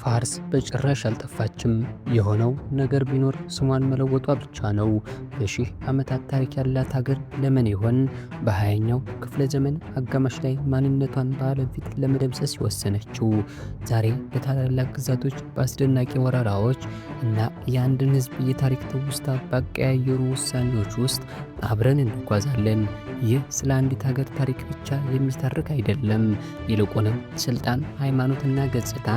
ፋርስ በጭራሽ አልጠፋችም። የሆነው ነገር ቢኖር ስሟን መለወጧ ብቻ ነው። በሺህ ዓመታት ታሪክ ያላት ሀገር ለምን ይሆን በ20ኛው ክፍለ ዘመን አጋማሽ ላይ ማንነቷን በዓለም ፊት ለመደምሰስ የወሰነችው? ዛሬ በታላላቅ ግዛቶች፣ በአስደናቂ ወረራዎች እና የአንድን ሕዝብ የታሪክ ትውስታ ባቀያየሩ ውሳኔዎች ውስጥ አብረን እንጓዛለን። ይህ ስለ አንዲት ሀገር ታሪክ ብቻ የሚተርክ አይደለም። ይልቁንም ስልጣን፣ ሃይማኖትና ገጽታ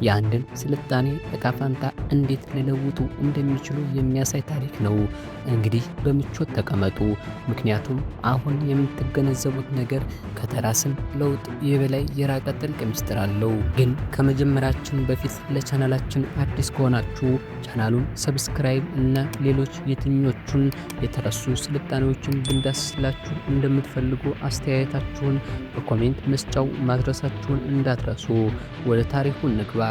የአንድን ስልጣኔ ዕጣ ፈንታ እንዴት ሊለውጡ እንደሚችሉ የሚያሳይ ታሪክ ነው። እንግዲህ በምቾት ተቀመጡ፣ ምክንያቱም አሁን የምትገነዘቡት ነገር ከተራ ስም ለውጥ የበላይ የራቀ ጥልቅ ምስጢር አለው። ግን ከመጀመራችን በፊት ለቻናላችን አዲስ ከሆናችሁ ቻናሉን ሰብስክራይብ እና ሌሎች የትኞቹን የተረሱ ስልጣኔዎችን ብንዳስላችሁ እንደምትፈልጉ አስተያየታችሁን በኮሜንት መስጫው ማድረሳችሁን እንዳትረሱ። ወደ ታሪኩ እንግባ።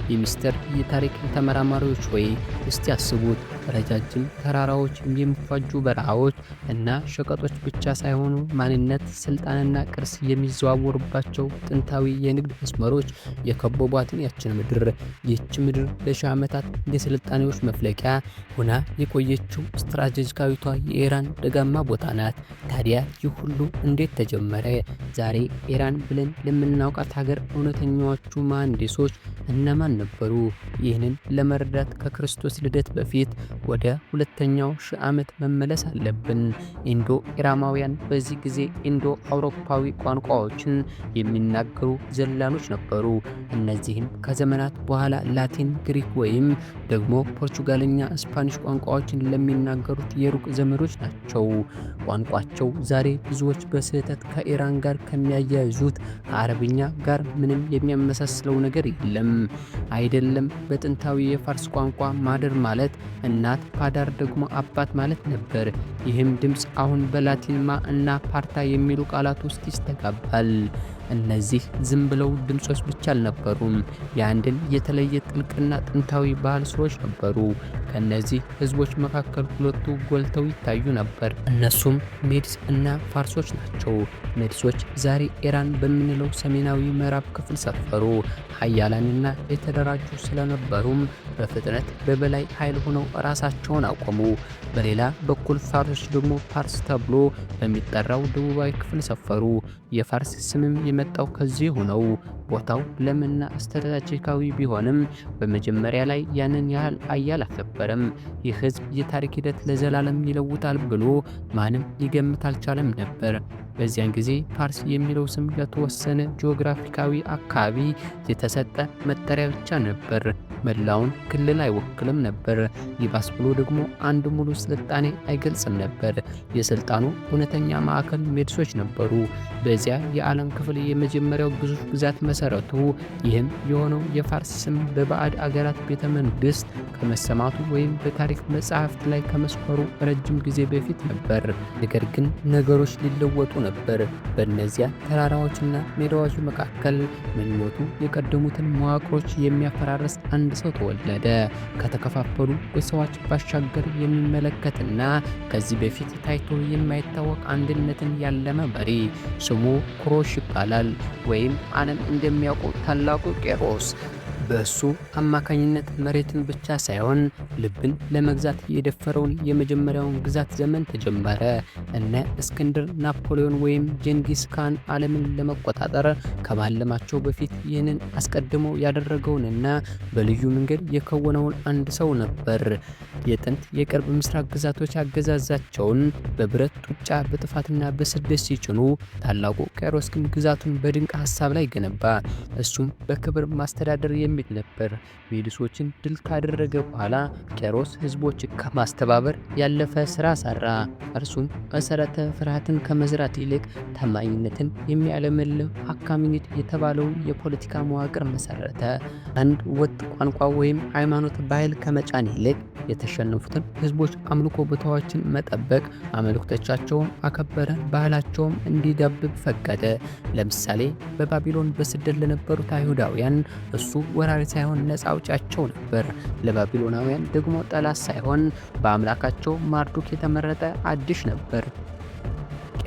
የሚስጥር የታሪክ ተመራማሪዎች ሆይ እስቲ አስቡት። ረጃጅም ተራራዎች፣ የሚፋጁ በረሃዎች እና ሸቀጦች ብቻ ሳይሆኑ ማንነት፣ ስልጣንና ቅርስ የሚዘዋወሩባቸው ጥንታዊ የንግድ መስመሮች የከበቧትን ያችን ምድር። ይህች ምድር ለሺህ ዓመታት የስልጣኔዎች መፍለቂያ ሆና የቆየችው ስትራቴጂካዊቷ የኢራን ደጋማ ቦታ ናት። ታዲያ ይህ ሁሉ እንዴት ተጀመረ? ዛሬ ኢራን ብለን ለምናውቃት ሀገር እውነተኛዎቹ መሐንዲሶች እነማን ነበሩ? ይህንን ለመረዳት ከክርስቶስ ልደት በፊት ወደ ሁለተኛው ሺህ ዓመት መመለስ አለብን። ኢንዶ ኢራማውያን በዚህ ጊዜ ኢንዶ አውሮፓዊ ቋንቋዎችን የሚናገሩ ዘላኖች ነበሩ። እነዚህም ከዘመናት በኋላ ላቲን፣ ግሪክ ወይም ደግሞ ፖርቹጋልኛ፣ ስፓኒሽ ቋንቋዎችን ለሚናገሩት የሩቅ ዘመዶች ናቸው። ቋንቋቸው ዛሬ ብዙዎች በስህተት ከኢራን ጋር ከሚያያይዙት ከአረብኛ ጋር ምንም የሚያመሳስለው ነገር የለም። አይደለም። በጥንታዊ የፋርስ ቋንቋ ማደር ማለት እናት፣ ፓዳር ደግሞ አባት ማለት ነበር። ይህም ድምፅ አሁን በላቲን ማ እና ፓርታ የሚሉ ቃላት ውስጥ ይስተጋባል። እነዚህ ዝም ብለው ድምጾች ብቻ አልነበሩም፣ የአንድን የተለየ ጥልቅና ጥንታዊ ባህል ስሮች ነበሩ። ከነዚህ ህዝቦች መካከል ሁለቱ ጎልተው ይታዩ ነበር። እነሱም ሜድስ እና ፋርሶች ናቸው። ሜድሶች ዛሬ ኢራን በምንለው ሰሜናዊ ምዕራብ ክፍል ሰፈሩ። ኃያላንና የተደራጁ ስለነበሩም በፍጥነት በበላይ ኃይል ሆነው ራሳቸውን አቆሙ። በሌላ በኩል ፋርሶች ደግሞ ፓርስ ተብሎ በሚጠራው ደቡባዊ ክፍል ሰፈሩ። የፋርስ ስምም የመጣው ከዚህ ሆነው። ቦታው ለምና ስትራቴጂካዊ ቢሆንም በመጀመሪያ ላይ ያንን ያህል ኃያል አልነበረም። ይህ ህዝብ የታሪክ ሂደት ለዘላለም ይለውጣል ብሎ ማንም ሊገምት አልቻለም ነበር። በዚያን ጊዜ ፓርስ የሚለው ስም ለተወሰነ ጂኦግራፊካዊ አካባቢ የተሰጠ መጠሪያ ብቻ ነበር። መላውን ክልል አይወክልም ነበር። ይባስ ብሎ ደግሞ አንድ ሙሉ ስልጣኔ አይገልጽም ነበር። የስልጣኑ እውነተኛ ማዕከል ሜድሶች ነበሩ። በዚያ የዓለም ክፍል የመጀመሪያው ግዙፍ ግዛት መሰረቱ። ይህም የሆነው የፋርስ ስም በባዕድ አገራት ቤተ መንግስት ከመሰማቱ ወይም በታሪክ መጽሐፍት ላይ ከመስፈሩ ረጅም ጊዜ በፊት ነበር። ነገር ግን ነገሮች ሊለወጡ ነበር። በእነዚያ ተራራዎችና ሜዳዎች መካከል ምኞቱ የቀደሙትን መዋቅሮች የሚያፈራርስ አንድ ሰው ተወለደ። ከተከፋፈሉ ጎሳዎች ባሻገር የሚመለከትና ከዚህ በፊት ታይቶ የማይታወቅ አንድነትን ያለመ መሪ። ስሙ ኩሮሽ ይባላል፣ ወይም ዓለም እንደሚያውቀው ታላቁ ቄሮስ። በእሱ አማካኝነት መሬትን ብቻ ሳይሆን ልብን ለመግዛት የደፈረውን የመጀመሪያውን ግዛት ዘመን ተጀመረ። እነ እስክንድር፣ ናፖሊዮን ወይም ጀንጊስ ካን ዓለምን ለመቆጣጠር ከማለማቸው በፊት ይህንን አስቀድሞ ያደረገውንና በልዩ መንገድ የከወነውን አንድ ሰው ነበር። የጥንት የቅርብ ምስራቅ ግዛቶች አገዛዛቸውን በብረት ጡጫ በጥፋትና በስደት ሲጭኑ፣ ታላቁ ቄሮስ ግን ግዛቱን በድንቅ ሀሳብ ላይ ገነባ። እሱም በክብር ማስተዳደር የሚል ነበር። ሜድሶችን ድል ካደረገ በኋላ ቄሮስ ህዝቦች ከማስተባበር ያለፈ ስራ ሰራ። እርሱም መሰረተ ፍርሃትን ከመዝራት ይልቅ ታማኝነትን የሚያለመልም አካሚኒት የተባለውን የፖለቲካ መዋቅር መሰረተ። አንድ ወጥ ቋንቋ ወይም ሃይማኖት ባህል ከመጫን ይልቅ የተሸነፉትን ህዝቦች አምልኮ ቦታዎችን መጠበቅ፣ አመልክቶቻቸውን አከበረ፣ ባህላቸውም እንዲዳብብ ፈቀደ። ለምሳሌ በባቢሎን በስደት ለነበሩት አይሁዳውያን እሱ ወራሪ ሳይሆን ነፃ አውጫቸው ነበር። ለባቢሎናውያን ደግሞ ጠላት ሳይሆን በአምላካቸው ማርዱክ የተመረጠ አዲስ ነበር።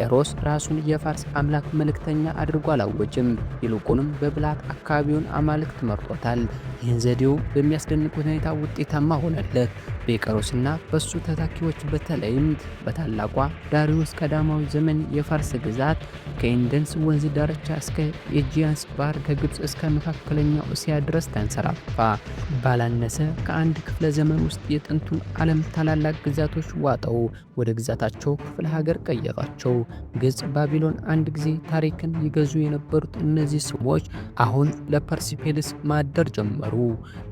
ቄሮስ ራሱን የፋርስ አምላክ መልእክተኛ አድርጎ አላወጅም። ይልቁንም በብልሃት አካባቢውን አማልክት መርጦታል። ይህን ዘዴው በሚያስደንቅ ሁኔታ ውጤታማ ሆነለት። በቄሮስና በሱ ተተኪዎች በተለይም በታላቋ ዳሪዮስ ቀዳማዊ ዘመን የፋርስ ግዛት ከኢንደስ ወንዝ ዳርቻ እስከ ኤጂያስ ባህር ከግብፅ እስከ መካከለኛው እስያ ድረስ ተንሰራፋ። ባላነሰ ከአንድ ክፍለ ዘመን ውስጥ የጥንቱን ዓለም ታላላቅ ግዛቶች ዋጠው፣ ወደ ግዛታቸው ክፍለ ሀገር ቀየሯቸው። ግብፅ፣ ባቢሎን አንድ ጊዜ ታሪክን ይገዙ የነበሩት እነዚህ ስሞች አሁን ለፐርሲፔልስ ማደር ጀመሩ።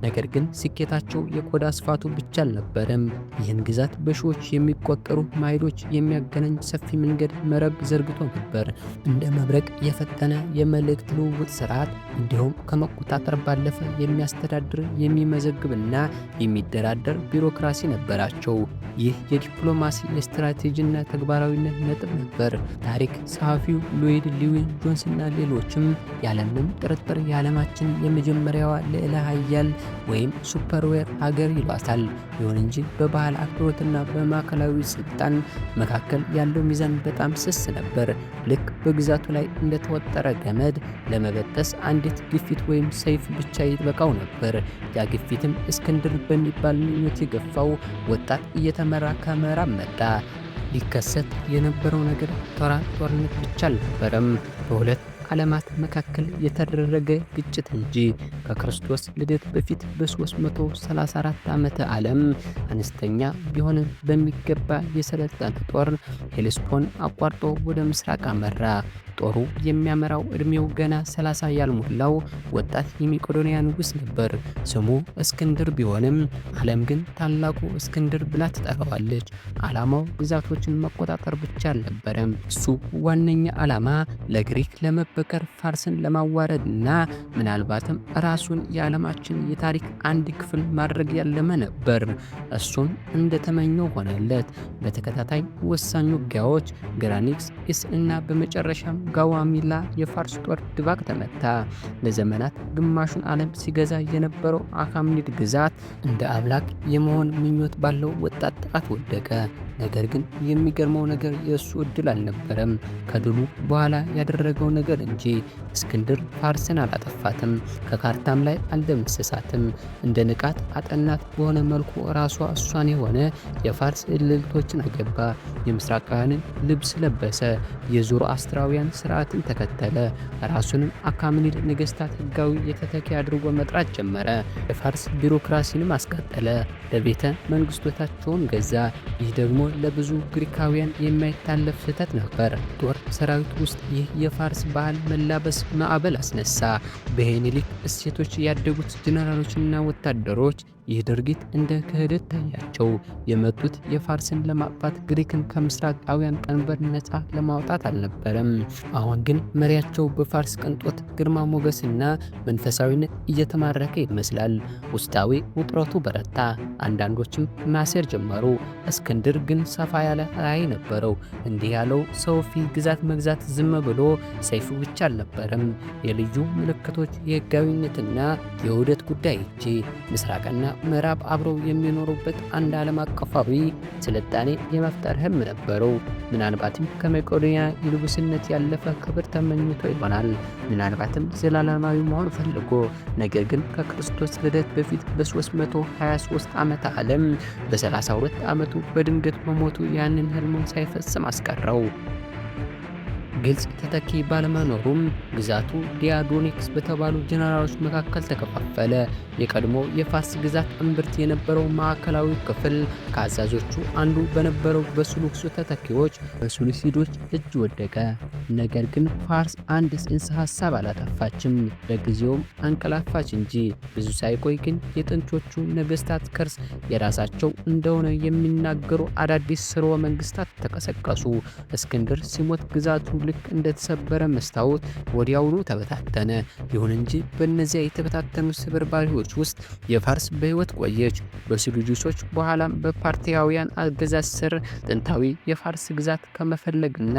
ነገር ግን ስኬታቸው የቆዳ ስፋቱ ብቻ አልነበረም። ይህን ግዛት በሺዎች የሚቆጠሩ ማይሎች የሚያገናኝ ሰፊ መንገድ መረብ ዘርግቶ ነበር። እንደ መብረቅ የፈጠነ የመልእክት ልውውጥ ስርዓት፣ እንዲሁም ከመቆጣጠር ባለፈ የሚያስተዳድር የሚመዘግብና የሚደራደር ቢሮክራሲ ነበራቸው። ይህ የዲፕሎማሲ የስትራቴጂና ተግባራዊነት ነጥብ ነበር። ታሪክ ጸሐፊው ሎይድ ሊዊን ጆንስና ሌሎችም ያለምንም ጥርጥር የዓለማችን የመጀመሪያዋ ልዕለ ኃያል ወይም ሱፐርዌር ሀገር ይሏታል። ይሁን እንጂ በባህል አክብሮትና በማዕከላዊ ስልጣን መካከል ያለው ሚዛን በጣም ስስ ነበር። ልክ በግዛቱ ላይ እንደተወጠረ ገመድ ለመበጠስ አንዲት ግፊት ወይም ሰይፍ ብቻ ይበቃው ነበር። ያ ግፊትም እስክንድር በሚባል ምኞት የገፋው ወጣት እየተመራ ከምዕራብ መጣ። ሊከሰት የነበረው ነገር ተራ ጦርነት ብቻ አልነበረም፣ በሁለት ዓለማት መካከል የተደረገ ግጭት እንጂ። ከክርስቶስ ልደት በፊት በ334 ዓመተ ዓለም አነስተኛ ቢሆንም በሚገባ የሰለጠነ ጦር ሄሌስፖን አቋርጦ ወደ ምስራቅ አመራ። ጦሩ የሚያመራው ዕድሜው ገና 30 ያልሞላው ወጣት የመቄዶንያ ንጉሥ ነበር። ስሙ እስክንድር ቢሆንም ዓለም ግን ታላቁ እስክንድር ብላ ትጠራዋለች። ዓላማው ግዛቶችን መቆጣጠር ብቻ አልነበረም። እሱ ዋነኛ ዓላማ ለግሪክ ለመበቀር፣ ፋርስን ለማዋረድና ምናልባትም ራሱን የዓለማችን የታሪክ አንድ ክፍል ማድረግ ያለመ ነበር። እሱም እንደተመኘው ሆነለት። በተከታታይ ወሳኝ ውጊያዎች ግራኒክስ፣ ኢስ እና በመጨረሻም ጋዋሚላ የፋርስ ጦር ድባቅ ተመታ። ለዘመናት ግማሹን ዓለም ሲገዛ የነበረው አካምኒድ ግዛት እንደ አምላክ የመሆን ምኞት ባለው ወጣት ጥቃት ወደቀ። ነገር ግን የሚገርመው ነገር የእሱ እድል አልነበረም፣ ከድሉ በኋላ ያደረገው ነገር እንጂ። እስክንድር ፋርስን አላጠፋትም፣ ከካርታም ላይ አልደመሰሳትም። እንደ ንቃት አጠናት በሆነ መልኩ ራሷ እሷን የሆነ የፋርስ እልልቶችን አገባ። የምስራቃውያንን ልብስ ለበሰ፣ የዞሮአስትራውያን ስርዓትን ተከተለ። ራሱንም አካምኒድ ነገስታት ህጋዊ የተተኪ አድርጎ መጥራት ጀመረ። የፋርስ ቢሮክራሲንም አስቀጠለ፣ ለቤተ መንግስቶቻቸውን ገዛ። ይህ ደግሞ ለብዙ ግሪካውያን የማይታለፍ ስህተት ነበር። ጦር ሰራዊት ውስጥ ይህ የፋርስ ባህል መላበስ ማዕበል አስነሳ። በሄኔሊክ እሴቶች ያደጉት ጀነራሎችና ወታደሮች ይህ ድርጊት እንደ ክህደት ታያቸው። የመጡት የፋርስን ለማጥፋት ግሪክን ከምስራቃውያን ቀንበር ነፃ ለማውጣት አልነበረም። አሁን ግን መሪያቸው በፋርስ ቅንጦት፣ ግርማ ሞገስና መንፈሳዊነት እየተማረከ ይመስላል። ውስጣዊ ውጥረቱ በረታ። አንዳንዶችም ማሴር ጀመሩ። እስክንድር ግን ሰፋ ያለ ራዕይ ነበረው። እንዲህ ያለው ሰፊ ግዛት መግዛት ዝም ብሎ ሰይፉ ብቻ አልነበረም። የልዩ ምልክቶች የህጋዊነትና የውህደት ጉዳይ እንጂ። ምስራቅና ምዕራብ አብረው የሚኖሩበት አንድ ዓለም አቀፋዊ ስልጣኔ የመፍጠር ህልም ነበረው። ምናልባትም ከመቄዶንያ የንጉስነት ያለፈ ክብር ተመኝቶ ይሆናል። ምናልባትም ዘላለማዊ መሆን ፈልጎ። ነገር ግን ከክርስቶስ ልደት በፊት በ323 ዓመተ ዓለም በ32 ዓመቱ በድንገት መሞቱ ያንን ህልሙን ሳይፈጽም አስቀረው። ግልጽ ተተኪ ባለመኖሩም ግዛቱ ዲያዶኒክስ በተባሉ ጀነራሎች መካከል ተከፋፈለ። የቀድሞ የፋርስ ግዛት እምብርት የነበረው ማዕከላዊ ክፍል ከአዛዦቹ አንዱ በነበረው በሱሉክሱ ተተኪዎች በሱሉሲዶች እጅ ወደቀ። ነገር ግን ፋርስ አንድ ጽንሰ ሀሳብ አላጠፋችም፣ ለጊዜውም አንቀላፋች እንጂ። ብዙ ሳይቆይ ግን የጥንቶቹ ነገስታት ቅርስ የራሳቸው እንደሆነ የሚናገሩ አዳዲስ ስርወ መንግስታት ተቀሰቀሱ። እስክንድር ሲሞት ግዛቱ ልክ እንደተሰበረ መስታወት ወዲያውኑ ተበታተነ። ይሁን እንጂ በእነዚያ የተበታተኑ ስብርባሪዎች ውስጥ የፋርስ በህይወት ቆየች። በስሉጁሶች በኋላም በፓርቲያውያን አገዛዝ ስር ጥንታዊ የፋርስ ግዛት ከመፈለግና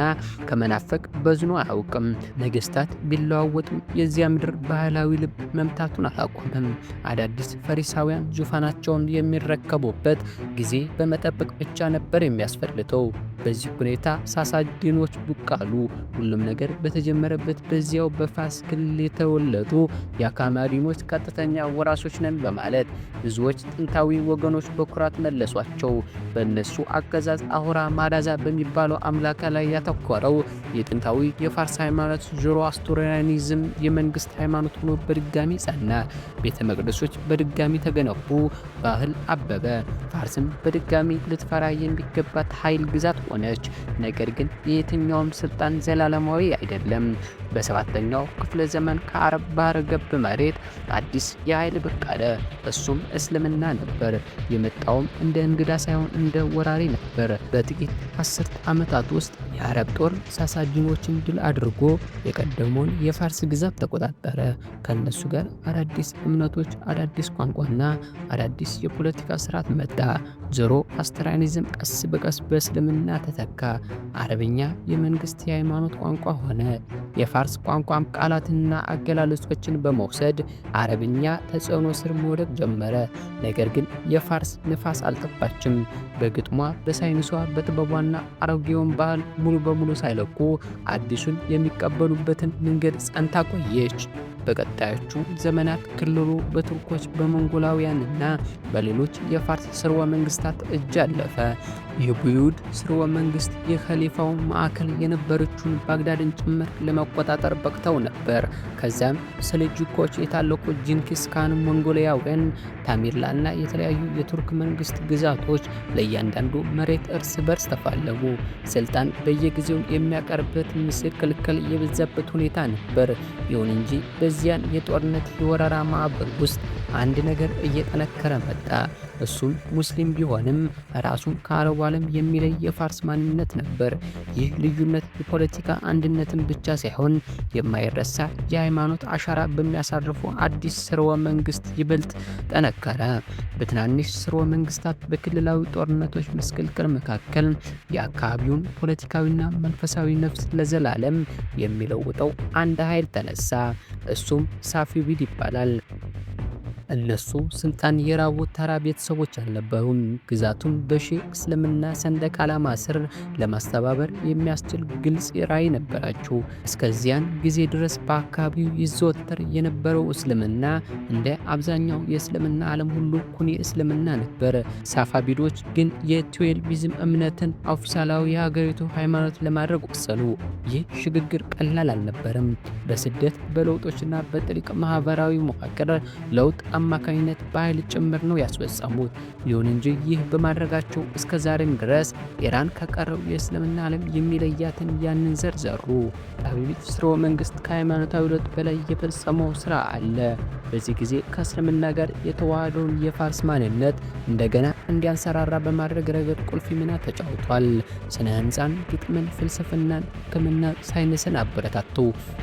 ከመናፈቅ በዝኖ አያውቅም። ነገስታት ቢለዋወጡም የዚያ ምድር ባህላዊ ልብ መምታቱን አላቆመም። አዳዲስ ፈሪሳውያን ዙፋናቸውን የሚረከቡበት ጊዜ በመጠበቅ ብቻ ነበር የሚያስፈልገው። በዚህ ሁኔታ ሳሳዲኖች ብቅ አሉ። ሁሉም ነገር በተጀመረበት በዚያው በፋርስ ክልል የተወለዱ የአካማዲኖች ቀጥተኛ ወራሾች ነን በማለት ብዙዎች ጥንታዊ ወገኖች በኩራት መለሷቸው። በእነሱ አገዛዝ አሁራ ማዳዛ በሚባለው አምላክ ላይ ያተኮረው የጥንታዊ የፋርስ ሃይማኖት ዞሮአስትሪያኒዝም የመንግስት ሃይማኖት ሆኖ በድጋሚ ጸና። ቤተ መቅደሶች በድጋሚ ተገነቡ፣ ባህል አበበ። ፋርስም በድጋሚ ልትፈራ የሚገባት ኃይል ግዛት ሆነች። ነገር ግን የየትኛውም ስልጣን ዘላለማዊ አይደለም። በሰባተኛው ክፍለ ዘመን ከአረብ ባህረ ገብ መሬት አዲስ የኃይል ብቅ አለ። እሱም እስልምና ነበር። የመጣውም እንደ እንግዳ ሳይሆን እንደ ወራሪ ነበር። በጥቂት አስርት ዓመታት ውስጥ የአረብ ጦር ሳሳዲኖችን ድል አድርጎ የቀደመውን የፋርስ ግዛት ተቆጣጠረ። ከነሱ ጋር አዳዲስ እምነቶች፣ አዳዲስ ቋንቋና አዳዲስ የፖለቲካ ስርዓት መጣ። ዞሮአስትሪያኒዝም ቀስ በቀስ በእስልምና ተተካ። አረብኛ የመንግስት የሃይማኖት ቋንቋ ሆነ። የፋርስ ቋንቋም ቃላትና አገላለጾችን በመውሰድ አረብኛ ተጽዕኖ ስር መውደቅ ጀመረ። ነገር ግን የፋርስ ንፋስ አልጠፋችም። በግጥሟ፣ በሳይንሷ፣ በጥበቧና አሮጌውን ባህል ሙሉ በሙሉ ሳይለቁ አዲሱን የሚቀበሉበትን መንገድ ጸንታ ቆየች። በቀጣዮቹ ዘመናት ክልሉ በቱርኮች በሞንጎላውያንና በሌሎች የፋርስ ስርወ መንግስታት እጅ አለፈ። የቡዩድ ስርወ መንግስት የኸሊፋው ማዕከል የነበረችውን ባግዳድን ጭምር ለመቆጣጠር በቅተው ነበር። ከዚያም ሰልጁኮች የታላቁ ጂንኪስ ካን ሞንጎሊያውያን ታሚርላና የተለያዩ የቱርክ መንግስት ግዛቶች ለእያንዳንዱ መሬት እርስ በርስ ተፋለሙ። ስልጣን በየጊዜው የሚያቀርበት ምስቅልቅል የበዛበት ሁኔታ ነበር። ይሁን እንጂ በዚያን የጦርነት የወረራ ማዕበል ውስጥ አንድ ነገር እየጠነከረ መጣ። እሱም ሙስሊም ቢሆንም ራሱን ከአረቡ ዓለም የሚለይ የፋርስ ማንነት ነበር። ይህ ልዩነት የፖለቲካ አንድነትን ብቻ ሳይሆን የማይረሳ የሃይማኖት አሻራ በሚያሳርፉ አዲስ ስርወ መንግስት ይበልጥ ጠነከረ። በትናንሽ ስርወ መንግስታት በክልላዊ ጦርነቶች መስቀልቅል መካከል የአካባቢውን ፖለቲካዊና መንፈሳዊ ነፍስ ለዘላለም የሚለውጠው አንድ ኃይል ተነሳ። እሱም ሳፋቪድ ይባላል። እነሱ ስልጣን የራቡ ተራ ቤተሰቦች አልነበሩም። ግዛቱን በሺህ እስልምና ሰንደቅ ዓላማ ስር ለማስተባበር የሚያስችል ግልጽ ራዕይ ነበራቸው። እስከዚያን ጊዜ ድረስ በአካባቢው ይዘወተር የነበረው እስልምና እንደ አብዛኛው የእስልምና ዓለም ሁሉ ኩኒ እስልምና ነበር። ሳፋቪዶች ግን የቱዌልቪዝም እምነትን ኦፊሳላዊ የሀገሪቱ ሃይማኖት ለማድረግ ወሰኑ። ይህ ሽግግር ቀላል አልነበረም። በስደት በለውጦችና በጥልቅ ማህበራዊ መዋቅር ለውጥ አማካኝነት በኃይል ጭምር ነው ያስፈጸሙት። ይሁን እንጂ ይህ በማድረጋቸው እስከ ዛሬም ድረስ ኢራን ከቀረው የእስልምና ዓለም የሚለያትን ያንን ዘር ዘሩ። ሳፋቪድ ስርወ መንግስት ከሃይማኖታዊ ለውጥ በላይ የፈጸመው ስራ አለ። በዚህ ጊዜ ከእስልምና ጋር የተዋሃደውን የፋርስ ማንነት እንደገና እንዲያንሰራራ በማድረግ ረገድ ቁልፍ ሚና ተጫውቷል። ስነ ህንፃን፣ ግጥምን፣ ፍልስፍናን፣ ሕክምና፣ ሳይንስን አበረታቱ።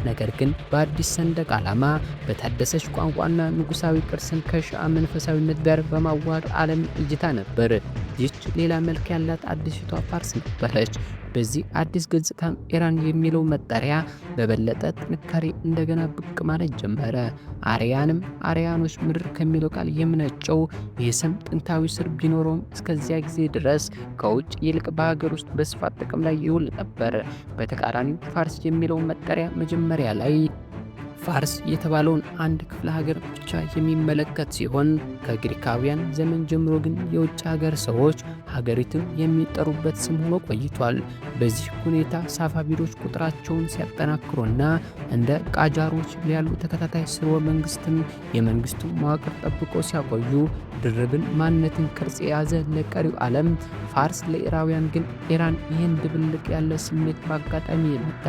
ነገር ግን በአዲስ ሰንደቅ ዓላማ በታደሰች ቋንቋና ንጉሳዊ ቅርስን ከሺዓ መንፈሳዊነት ጋር በማዋሃድ ዓለም እይታ ነበር። ይህች ሌላ መልክ ያላት አዲስቷ ፋርስ ነበረች። በዚህ አዲስ ገጽታም ኢራን የሚለው መጠሪያ በበለጠ ጥንካሬ እንደገና ብቅ ማለት ጀመረ። አርያንም አርያኖች ምድር ከሚለው ቃል የምነጨው ይህ ስም ጥንታዊ ስር ቢኖረውም እስከዚያ ጊዜ ድረስ ከውጭ ይልቅ በሀገር ውስጥ በስፋት ጥቅም ላይ ይውል ነበር። በተቃራኒው ፋርስ የሚለው መጠሪያ መጀመሪያ ላይ ፋርስ የተባለውን አንድ ክፍለ ሀገር ብቻ የሚመለከት ሲሆን ከግሪካውያን ዘመን ጀምሮ ግን የውጭ ሀገር ሰዎች ሀገሪቱን የሚጠሩበት ስም ሆኖ ቆይቷል። በዚህ ሁኔታ ሳፋቪዶች ቁጥራቸውን ሲያጠናክሩና እንደ ቃጃሮች ያሉ ተከታታይ ስርወ መንግስትን የመንግስቱ መዋቅር ጠብቆ ሲያቆዩ ድርብን ማንነትን ቅርጽ የያዘ ለቀሪው ዓለም ፋርስ፣ ለኢራውያን ግን ኢራን ይህን ድብልቅ ያለ ስሜት በአጋጣሚ የመጣ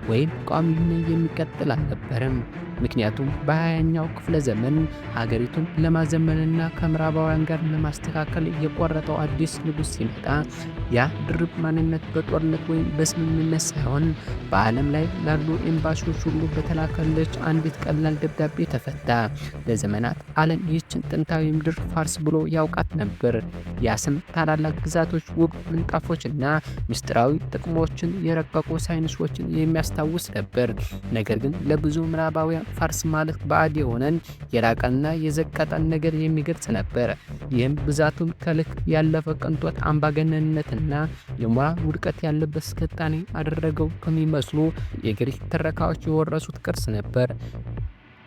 ወይም ቋሚ የሚቀጥል አልነበረም። ምክንያቱም በ20ኛው ክፍለ ዘመን ሀገሪቱን ለማዘመንና ከምዕራባውያን ጋር ለማስተካከል የቆረጠው አዲስ ንጉሥ ሲመጣ ያ ድርብ ማንነት በጦርነት ወይም በስምምነት ሳይሆን በዓለም ላይ ላሉ ኤምባሲዎች ሁሉ በተላከለች አንዲት ቀላል ደብዳቤ ተፈታ። ለዘመናት ዓለም ይህችን ጥንታዊ ምድር ፋርስ ብሎ ያውቃት ነበር። ያ ስም ታላላቅ ግዛቶች፣ ውብ ምንጣፎችና ምስጢራዊ ጥቅሞችን፣ የረቀቁ ሳይንሶችን የሚያስታውስ ነበር። ነገር ግን ለብዙ ለብዙ ምዕራባውያን ፋርስ ማለት ባዕድ የሆነን የራቀና የዘቀጠን ነገር የሚገልጽ ነበር። ይህም ብዛቱን ከልክ ያለፈ ቅንጦት፣ አምባገነንነትና የሞራል ውድቀት ያለበት ስልጣኔ አደረገው ከሚመስሉ የግሪክ ትረካዎች የወረሱት ቅርስ ነበር።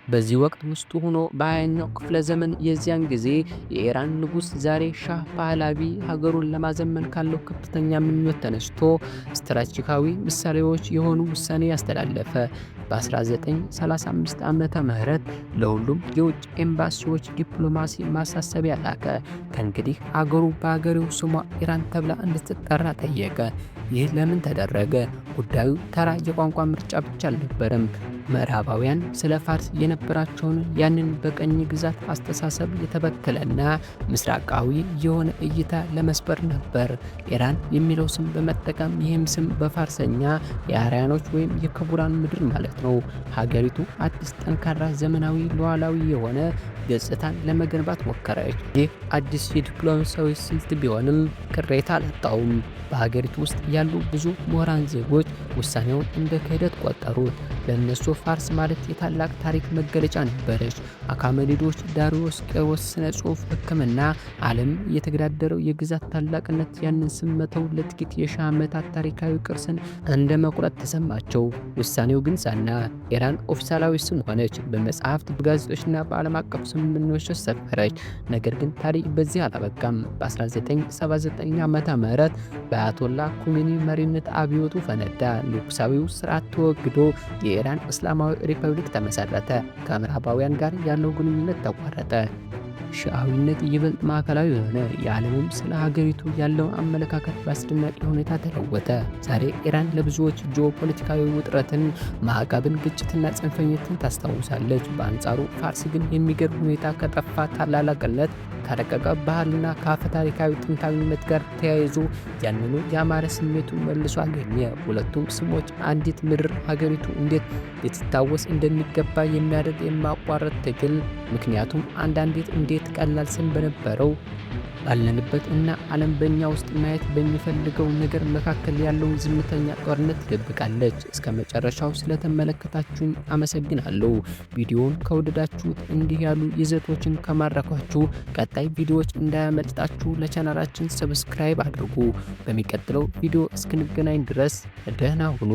በዚህ ወቅት ውስጥ ሆኖ በ20ኛው ክፍለ ዘመን የዚያን ጊዜ የኢራን ንጉሥ ዛሬ ሻህ ፓህላቪ ሀገሩን ለማዘመን ካለው ከፍተኛ ምኞት ተነስቶ ስትራቴጂካዊ ምሳሌዎች የሆኑ ውሳኔ ያስተላለፈ። በ1935 ዓመተ ምህረት ለሁሉም የውጭ ኤምባሲዎች ዲፕሎማሲ ማሳሰቢያ ላከ። ከእንግዲህ አገሩ በአገሬው ስሟ ኢራን ተብላ እንድትጠራ ጠየቀ። ይህ ለምን ተደረገ? ጉዳዩ ተራ የቋንቋ ምርጫ ብቻ አልነበረም። ምዕራባውያን ስለ ፋርስ የነበራቸውን ያንን በቀኝ ግዛት አስተሳሰብ የተበከለና ምስራቃዊ የሆነ እይታ ለመስበር ነበር። ኢራን የሚለው ስም በመጠቀም ይህም ስም በፋርሰኛ የአርያኖች ወይም የክቡራን ምድር ማለት ነው። ሀገሪቱ አዲስ ጠንካራ ዘመናዊ ሉዓላዊ የሆነ ገጽታን ለመገንባት ሞከረች። ይህ አዲስ የዲፕሎማሲያዊ ስልት ቢሆንም ቅሬታ አላጣውም። በሀገሪቱ ውስጥ ያሉ ብዙ ምሁራን ዜጎች ውሳኔውን እንደ ክህደት ቆጠሩት። ለእነሱ ፋርስ ማለት የታላቅ ታሪክ መገለጫ ነበረች። አካመኒዶች፣ ዳሪዮስ፣ ቄሮስ፣ ስነ ጽሑፍ፣ ሕክምና፣ ዓለም የተገዳደረው የግዛት ታላቅነት ያንን ስም መተው ለጥቂት የሺህ ዓመታት ታሪካዊ ቅርስን እንደ መቁረጥ ተሰማቸው። ውሳኔው ግን ጸና። ኢራን ኦፊሳላዊ ስም ሆነች። በመጽሐፍት በጋዜጦችና በዓለም አቀፍ ስምምነቶች ሰፈረች። ነገር ግን ታሪክ በዚህ አላበቃም። በ1979 ዓመተ ምህረት በአያቶላ ኩሜኒ መሪነት አብዮቱ ፈነዳ። ንጉሳዊው ስርዓት ተወግዶ የኢራን እስላማዊ ሪፐብሊክ ተመሰረተ። ከምዕራባውያን ጋር ያለው ግንኙነት ተቋረጠ። ሺዓዊነት ይበልጥ ማዕከላዊ ሆነ። የዓለምም ስለ ሀገሪቱ ያለው አመለካከት በአስደናቂ ሁኔታ ተለወጠ። ዛሬ ኢራን ለብዙዎች ጂኦፖለቲካዊ ውጥረትን፣ ማዕቀብን፣ ግጭትና ጽንፈኝነትን ታስታውሳለች። በአንጻሩ ፋርስ ግን የሚገርም ሁኔታ ከጠፋ ታላላቅነት፣ ከረቀቀ ባህልና ከአፈ ታሪካዊ ጥንታዊነት ጋር ተያይዞ ያንኑ ያማረ ስሜቱን መልሶ አገኘ። ሁለቱም ስሞች አንዲት ምድር ሀገሪቱ እንዴት ልትታወስ እንደሚገባ የሚያደርግ የማያቋርጥ ትግል። ምክንያቱም አንዳንዴት እንዴት ቀላል ስም በነበረው ባለንበት እና ዓለም በእኛ ውስጥ ማየት በሚፈልገው ነገር መካከል ያለውን ዝምተኛ ጦርነት ትደብቃለች። እስከ መጨረሻው ስለተመለከታችሁኝ አመሰግናለሁ። ቪዲዮውን ከወደዳችሁት እንዲህ ያሉ ይዘቶችን ከማረኳችሁ ቀጣይ ቪዲዮዎች እንዳያመልጣችሁ ለቻናላችን ሰብስክራይብ አድርጉ። በሚቀጥለው ቪዲዮ እስክንገናኝ ድረስ ደህና ሁኑ።